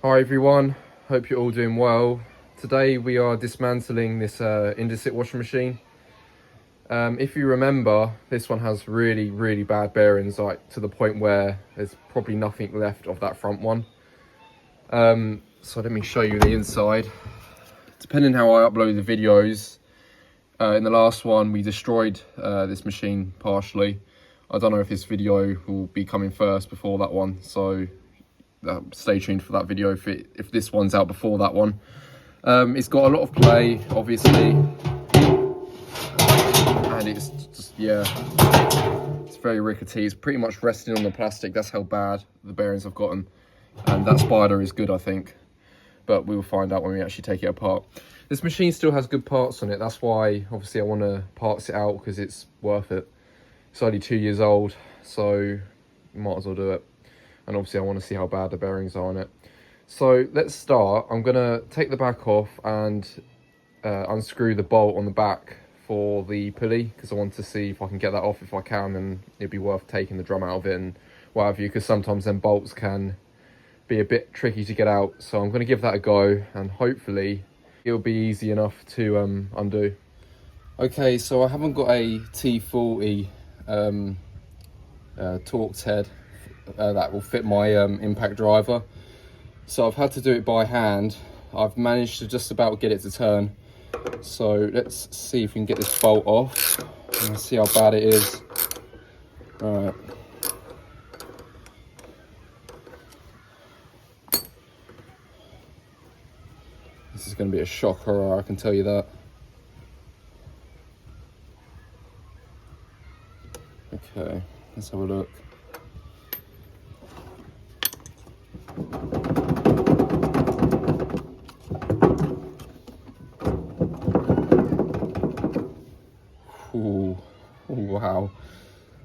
Hi everyone, hope you're all doing well. Today we are dismantling this Indesit washing machine. If you remember, this one has really bad bearings, like to the point where there's probably nothing left of that front one. So let me show you the inside. Depending how I upload the videos, in the last one we destroyed this machine partially. I don't know if this video will be coming first before that one, so stay tuned for that video if this one's out before that one. It's got a lot of play, obviously, and it's just, yeah, it's very rickety. It's pretty much resting on the plastic. That's how bad the bearings have gotten, and that spider is good, I think, but we will find out when we actually take it apart. This machine still has good parts on it. That's why obviously I want to parts it out, because it's worth it. It's only 2 years old, so might as well do it. And obviously I want to see how bad the bearings are on it. So let's start. I'm going to take the back off and unscrew the bolt on the back for the pulley, because I want to see if I can get that off. If I can, then it'd be worth taking the drum out of it and what have you, because sometimes them bolts can be a bit tricky to get out. So I'm going to give that a go, and hopefully it'll be easy enough to undo. Okay, so I haven't got a T40 Torx head that will fit my impact driver, so I've had to do it by hand. I've managed to just about get it to turn, so let's see if we can get this bolt off and see how bad it is. All right. This is going to be a shocker, I can tell you that. Okay, let's have a look. Ooh, wow.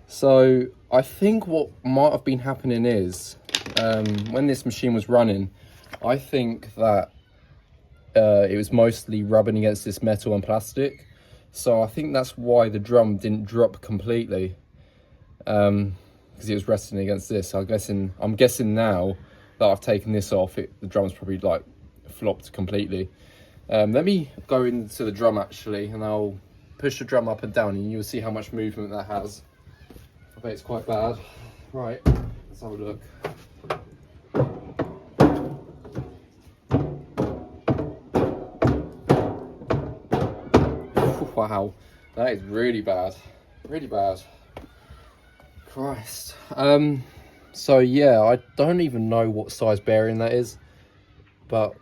So I think what might have been happening is, when this machine was running, I think that it was mostly rubbing against this metal and plastic. So I think that's why the drum didn't drop completely, because it was resting against this. I'm guessing now that I've taken this off, the drum's probably like flopped completely. Let me go into the drum actually, and I'll push the drum up and down, and you'll see how much movement that has. I bet it's quite bad. Right, let's have a look. Wow, that is really bad, really bad. Christ. So yeah, I don't even know what size bearing that is, but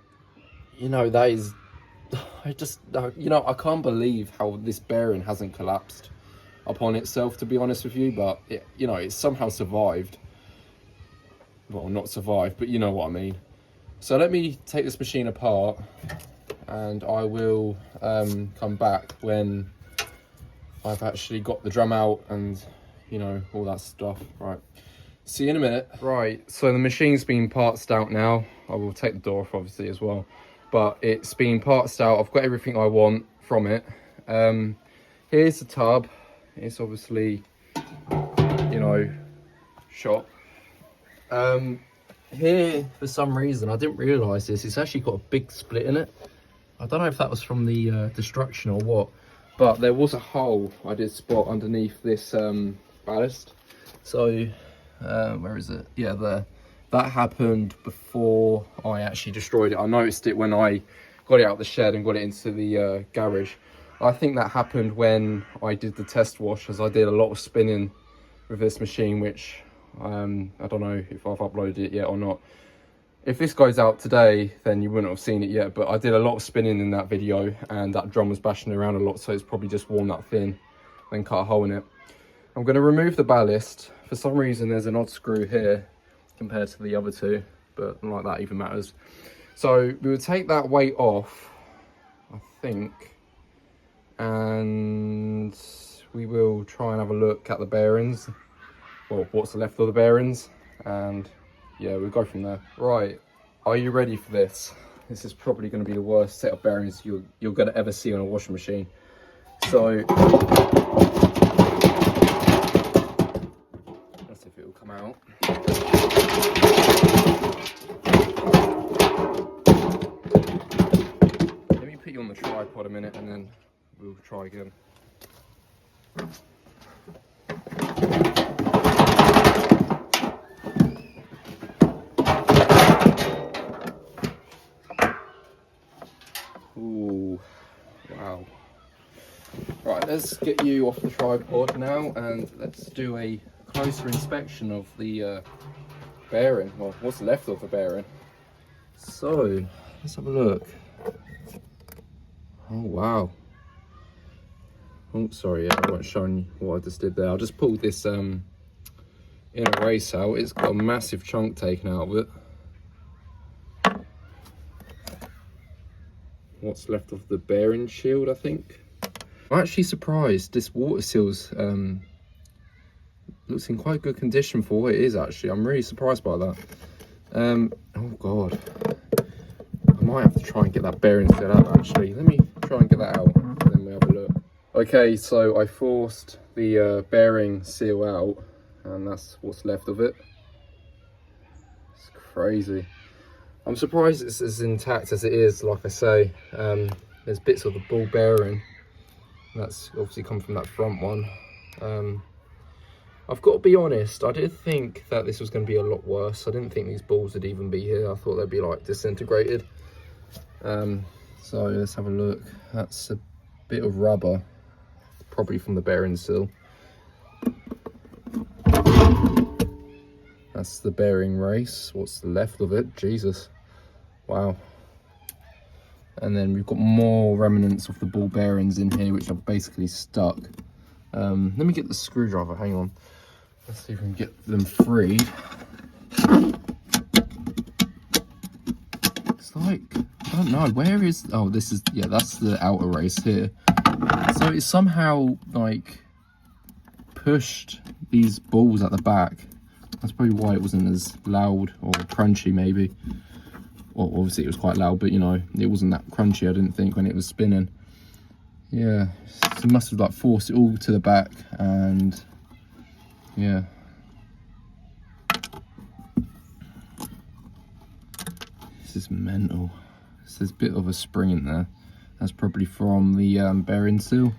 you know, that is, I can't believe how this bearing hasn't collapsed upon itself, to be honest with you. But it somehow survived. Well, not survived, but you know what I mean. So let me take this machine apart, and I will come back when I've actually got the drum out and all that stuff. Right, see you in a minute. Right, so the machine's been partsed out now. I will take the door off obviously as well, but it's been partsed out. I've got everything I want from it. Here's the tub. It's obviously shot. Here, for some reason, I didn't realise this, it's actually got a big split in it. I don't know if that was from the destruction or what, but there was a hole I did spot underneath this ballast. So, where is it? Yeah, there. That happened before I actually destroyed it. I noticed it when I got it out of the shed and got it into the garage. I think that happened when I did the test wash, as I did a lot of spinning with this machine, which I don't know if I've uploaded it yet or not. If this goes out today, then you wouldn't have seen it yet, but I did a lot of spinning in that video, and that drum was bashing around a lot, so it's probably just worn that thin, then cut a hole in it. I'm going to remove the ballast. For some reason there's an odd screw here compared to the other two, but not like that even matters. So we will take that weight off, I think, and we will try and have a look at the bearings, well, what's left of the bearings, and yeah, we'll go from there. Right, are you ready for this? This is probably going to be the worst set of bearings you're going to ever see on a washing machine. So let's see if it will come out. tripod a minute and then we'll try again. Ooh, wow. Right, let's get you off the tripod now and let's do a closer inspection of the bearing. Well, what's left of the bearing. So, let's have a look. Oh, wow. Oh, sorry, yeah, I won't show you what I just did there. I just pulled this inner race out. It's got a massive chunk taken out of it. What's left of the bearing shield, I think. I'm actually surprised this water seal's looks in quite good condition for what it is, actually. I'm really surprised by that. Oh god, I might have to try and get that bearing seal out, actually. Let me try and get that out and then we'll have a look. Okay, so I forced the bearing seal out and that's what's left of it. It's crazy. I'm surprised it's as intact as it is. Like I say, there's bits of the ball bearing that's obviously come from that front one. I've got to be honest, I did think that this was going to be a lot worse. I didn't think these balls would even be here. I thought they'd be like disintegrated. So let's have a look. That's a bit of rubber, probably from the bearing seal. That's the bearing race. What's left of it? Jesus. Wow. And then we've got more remnants of the ball bearings in here, which are basically stuck. Let me get the screwdriver, hang on. Let's see if we can get them freed. It's like, I don't know, where is, oh, this is, yeah, that's the outer race here. So it's somehow like pushed these balls at the back. That's probably why it wasn't as loud or crunchy, maybe. Well, obviously it was quite loud, but you know, it wasn't that crunchy, I didn't think, when it was spinning. Yeah, so it must have like forced it all to the back, and yeah. This is mental. So there's a bit of a spring in there. That's probably from the bearing seal.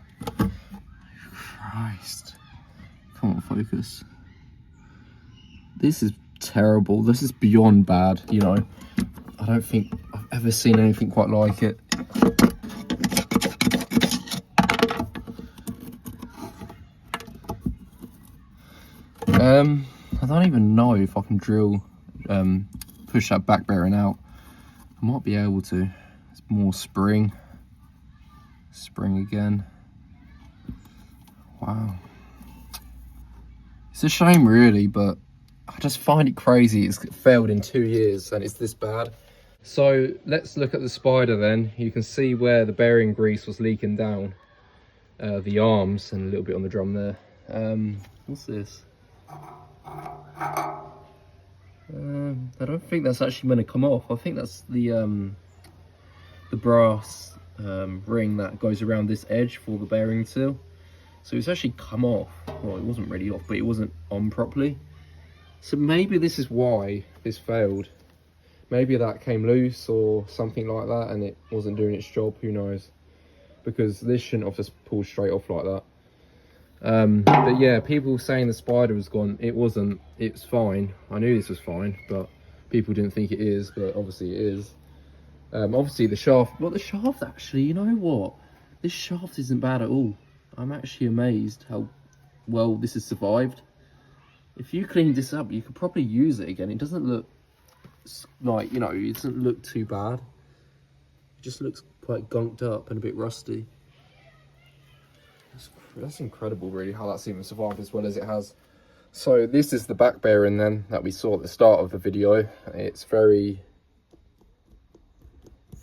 Christ. Come on, focus. This is terrible. This is beyond bad, you know. I don't think I've ever seen anything quite like it. I don't even know if I can drill, push that back bearing out. I might be able to. It's more spring. Spring again. Wow. It's a shame really, but I just find it crazy. It's failed in 2 years and it's this bad. So let's look at the spider then. You can see where the bearing grease was leaking down the arms and a little bit on the drum there. What's this? I don't think that's actually going to come off. I think that's the brass ring that goes around this edge for the bearing seal. So it's actually come off. Well, it wasn't really off, but it wasn't on properly. So maybe this is why this failed. Maybe that came loose or something like that and it wasn't doing its job, who knows. Because this shouldn't have just pulled straight off like that. But yeah, people saying the spider was gone. It wasn't. It's fine. I knew this was fine, but people didn't think it is, but obviously it is. Obviously the shaft, well, the shaft actually, you know what? This shaft isn't bad at all. I'm actually amazed how well this has survived. If you clean this up, you could probably use it again. It doesn't look like, you know, it doesn't look too bad. It just looks quite gunked up and a bit rusty. That's incredible really, how that's even survived as well as it has. So this is the back bearing then that we saw at the start of the video. It's very,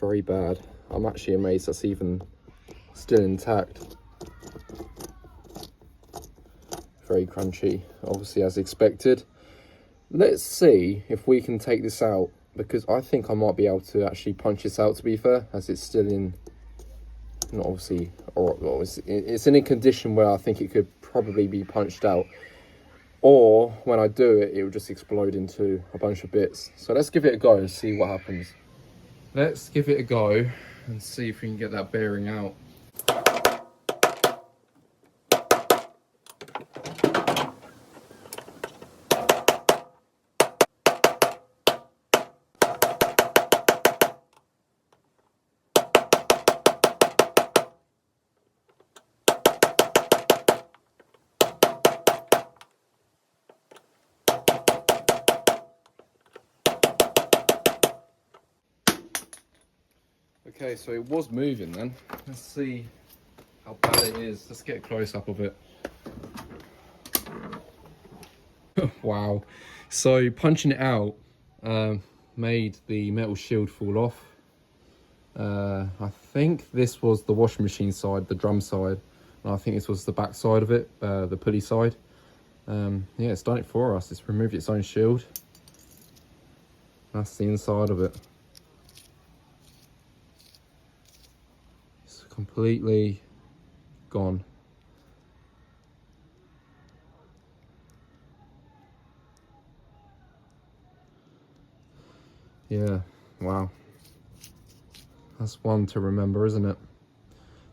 very bad. I'm actually amazed that's even still intact. Very crunchy, obviously as expected. Let's see if we can take this out, because I think I might be able to actually punch this out, to be fair, as it's still in, not obviously, or it's in a condition where I think it could probably be punched out, or when I do it, it will just explode into a bunch of bits. So let's give it a go and see what happens. Let's give it a go. and see if we can get that bearing out. Okay, so it was moving then. Let's see how bad it is. Let's get a close up of it. Wow. So punching it out made the metal shield fall off. I think this was the washing machine side, the drum side. And I think this was the back side of it, the pulley side. Yeah, it's done it for us. It's removed its own shield. That's the inside of it. Completely gone. Yeah, wow. That's one to remember, isn't it?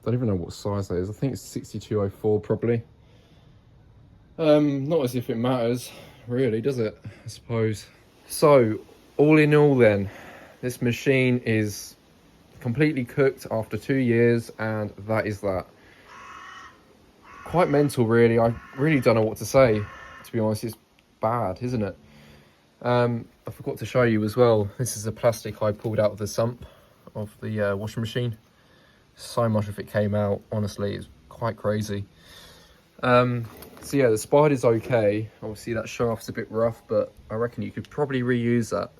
Don't even know what size that is. I think it's 6204 probably. Not as if it matters, really, does it? I suppose. So, all in all then, this machine is completely cooked after 2 years, and that is that. Quite mental, really. I really don't know what to say, to be honest. It's bad, isn't it? I forgot to show you as well. This is the plastic I pulled out of the sump of the washing machine. So much of it came out, honestly. It's quite crazy. So yeah, the spider's okay. Obviously that shaft's a bit rough, but I reckon you could probably reuse that.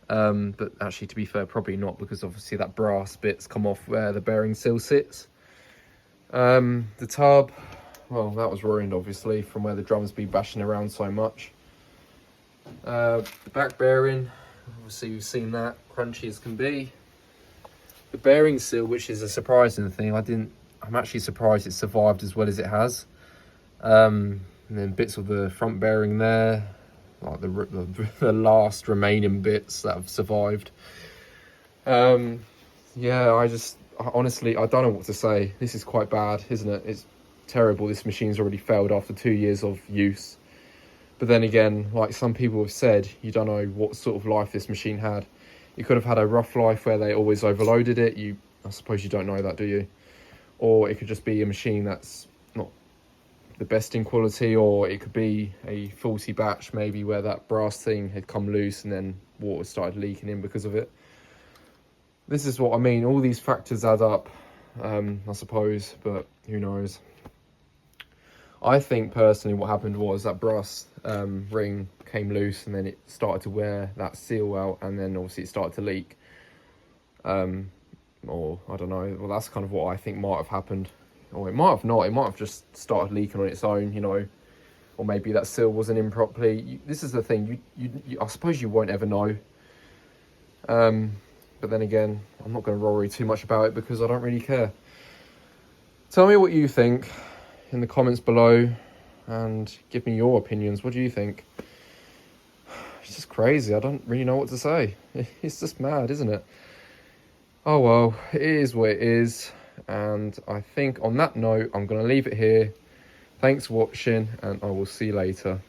But actually, to be fair, probably not, because obviously that brass bit's come off where the bearing seal sits. The tub, well, that was ruined obviously from where the drum's been bashing around so much. The back bearing, obviously we've seen that, crunchy as can be. The bearing seal, which is a surprising thing, I'm actually surprised it survived as well as it has. And then bits of the front bearing there, like the last remaining bits that have survived. Yeah, honestly, I don't know what to say. This is quite bad, isn't it? It's terrible. This machine's already failed after 2 years of use. But then again, like some people have said, you don't know what sort of life this machine had. It could have had a rough life where they always overloaded it. I suppose you don't know that, do you? Or it could just be a machine that's not the best in quality, or it could be a faulty batch, maybe where that brass thing had come loose and then water started leaking in because of it. This is what I mean. All these factors add up, I suppose, but who knows? I think personally what happened was that brass ring came loose and then it started to wear that seal out, and then obviously it started to leak. Or I don't know. Well, that's kind of what I think might have happened. Or it might have not. It might have just started leaking on its own, you know. Or maybe that seal wasn't in properly. This is the thing. I suppose you won't ever know. But then again, I'm not going to worry too much about it because I don't really care. Tell me what you think in the comments below and give me your opinions. What do you think? It's just crazy. I don't really know what to say. It's just mad, isn't it? Oh well, it is what it is. And I think on that note, I'm going to leave it here. Thanks for watching, and I will see you later.